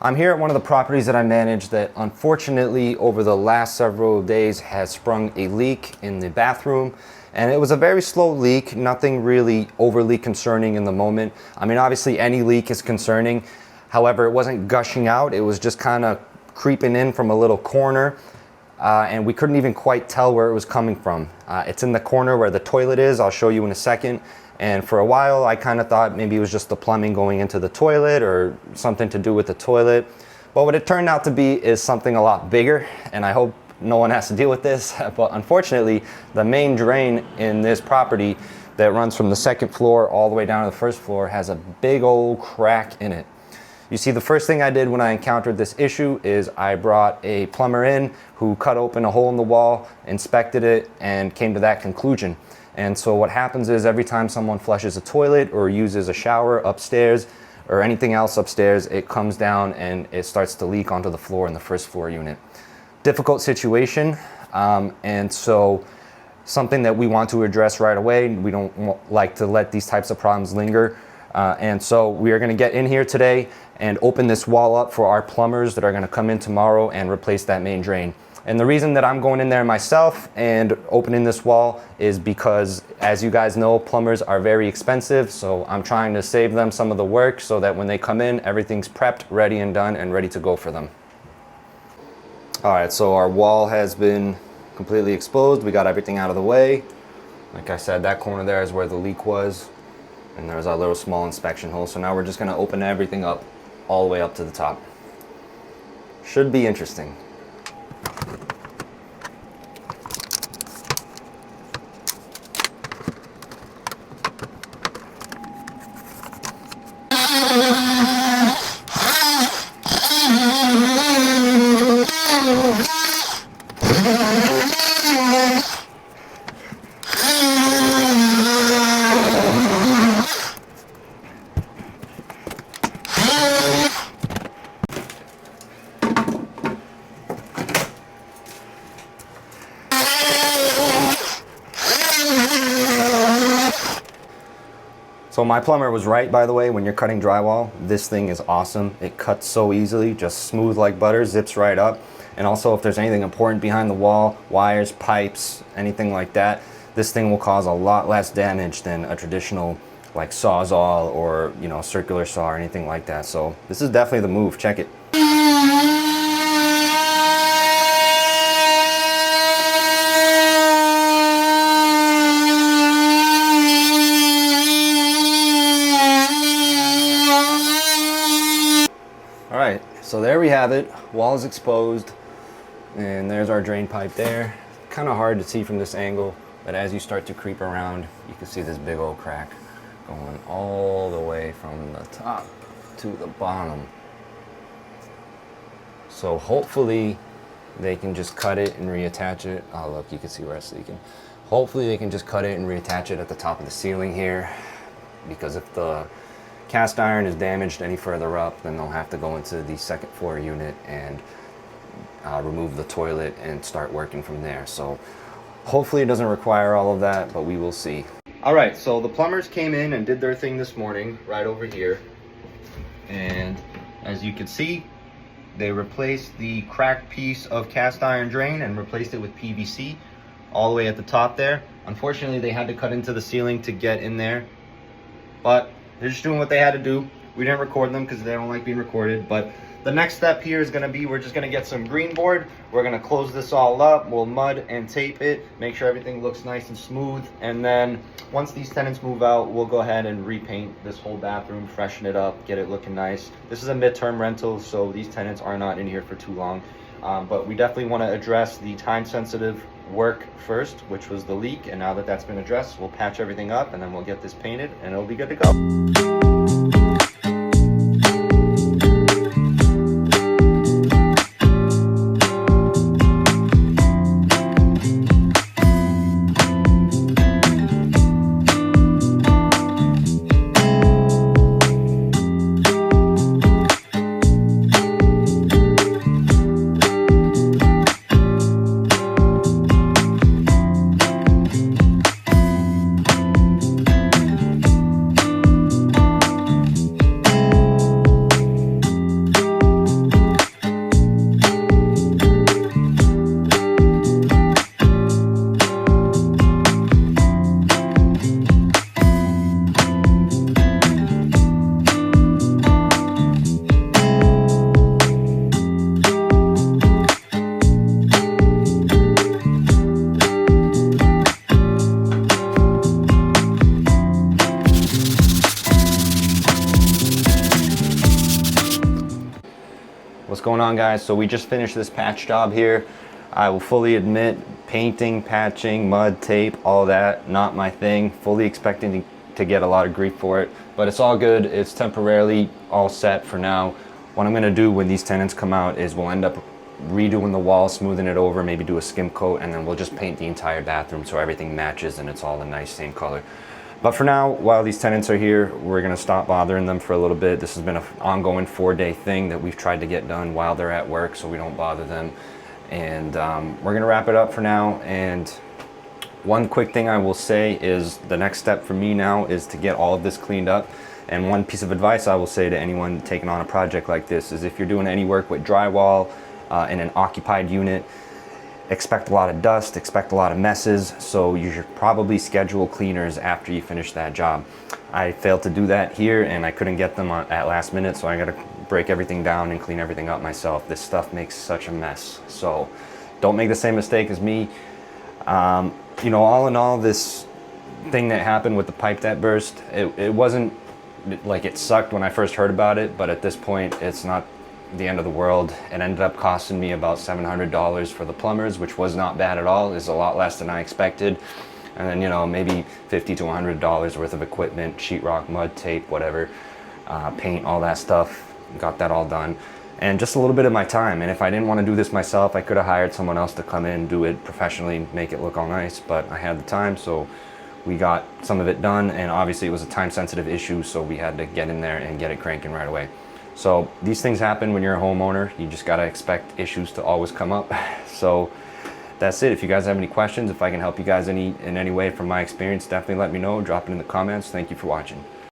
I'm here at one of the properties that I manage that unfortunately over the last several days has sprung a leak in the bathroom. And it was a very slow leak, nothing really overly concerning in the moment. I mean, obviously any leak is concerning. However, it wasn't gushing out, it was just kind of creeping in from a little corner. And we couldn't even quite tell where it was coming from. It's in the corner where the toilet is, I'll show you in a second. And for a while, I kind of thought maybe it was just the plumbing going into the toilet or something to do with the toilet. But what it turned out to be is something a lot bigger, and I hope no one has to deal with this. But unfortunately, the main drain in this property that runs from the second floor all the way down to the first floor has a big old crack in it. You see, the first thing I did when I encountered this issue is I brought a plumber in who cut open a hole in the wall, inspected it, and came to that conclusion. And so what happens is every time someone flushes a toilet or uses a shower upstairs or anything else upstairs, it comes down and it starts to leak onto the floor in the first floor unit. Difficult situation, and so something that we want to address right away. We don't like to let these types of problems linger. And so we are going to get in here today and open this wall up for our plumbers that are going to come in tomorrow and replace that main drain. And the reason that I'm going in there myself and opening this wall is because, as you guys know, plumbers are very expensive. So I'm trying to save them some of the work so that when they come in, everything's prepped, ready and done, and ready to go for them. All right, so our wall has been completely exposed. We got everything out of the way. Like I said, that corner there is where the leak was. And there's our little small inspection hole. So now we're just gonna open everything up all the way up to the top. Should be interesting. So my plumber was right, by the way. When you're cutting drywall, this thing is awesome. It cuts so easily, just smooth like butter, zips right up. And also if there's anything important behind the wall, wires, pipes, anything like that, this thing will cause a lot less damage than a traditional like Sawzall or, you know, circular saw or anything like that. So this is definitely the move. Check it. All right, so there we have it. Wall is exposed, and there's our drain pipe there. Kind of hard to see from this angle, but as you start to creep around, you can see this big old crack going all the way from the top to the bottom. So hopefully they can just cut it and reattach it. Oh look, you can see where it's leaking. Hopefully they can just cut it and reattach it at the top of the ceiling here, because if the cast iron is damaged any further up, then they'll have to go into the second floor unit and remove the toilet and start working from there. So hopefully it doesn't require all of that, but we will see. All right, so the plumbers came in and did their thing this morning right over here. And as you can see, they replaced the cracked piece of cast iron drain and replaced it with PVC all the way at the top there. Unfortunately, they had to cut into the ceiling to get in there, but they're just doing what they had to do. We didn't record them because they don't like being recorded. But the next step here is going to be, we're just going to get some green board. We're going to close this all up. We'll mud and tape it, make sure everything looks nice and smooth. And then once these tenants move out, we'll go ahead and repaint this whole bathroom, freshen it up, get it looking nice. This is a midterm rental, so these tenants are not in here for too long. But we definitely want to address the time-sensitive work first, which was the leak. And now that that's been addressed, we'll patch everything up and then we'll get this painted and it'll be good to go. What's going on, guys? So we just finished this patch job here. I will fully admit, painting, patching, mud, tape, all that, not my thing. Fully expecting to get a lot of grief for it, but it's all good. It's temporarily all set for now. What I'm gonna do when these tenants come out is we'll end up redoing the wall, smoothing it over, maybe do a skim coat, and then we'll just paint the entire bathroom so everything matches and it's all the nice same color. But for now, while these tenants are here, we're gonna stop bothering them for a little bit. This has been an ongoing 4-day thing that we've tried to get done while they're at work so we don't bother them. And we're gonna wrap it up for now. And one quick thing I will say is the next step for me now is to get all of this cleaned up. And one piece of advice I will say to anyone taking on a project like this is if you're doing any work with drywall in an occupied unit, expect a lot of dust, expect a lot of messes, so you should probably schedule cleaners after you finish that job. I failed to do that here and I couldn't get them at last minute, so I gotta break everything down and clean everything up myself. This stuff makes such a mess, so don't make the same mistake as me. You know, all in all, this thing that happened with the pipe that burst, it wasn't like it sucked when I first heard about it, but at this point it's not the end of the world. It ended up costing me about $700 for the plumbers, which was not bad at all. It's a lot less than I expected. And then, you know, maybe $50 to $100 worth of equipment, sheetrock, mud, tape, whatever, paint, all that stuff. Got that all done. And just a little bit of my time. And if I didn't want to do this myself, I could have hired someone else to come in, do it professionally, make it look all nice, but I had the time, so we got some of it done. And obviously it was a time sensitive issue, so we had to get in there and get it cranking right away. So these things happen when you're a homeowner. You just gotta expect issues to always come up. So that's it. If you guys have any questions, if I can help you guys in any way from my experience, definitely let me know. Drop it in the comments. Thank you for watching.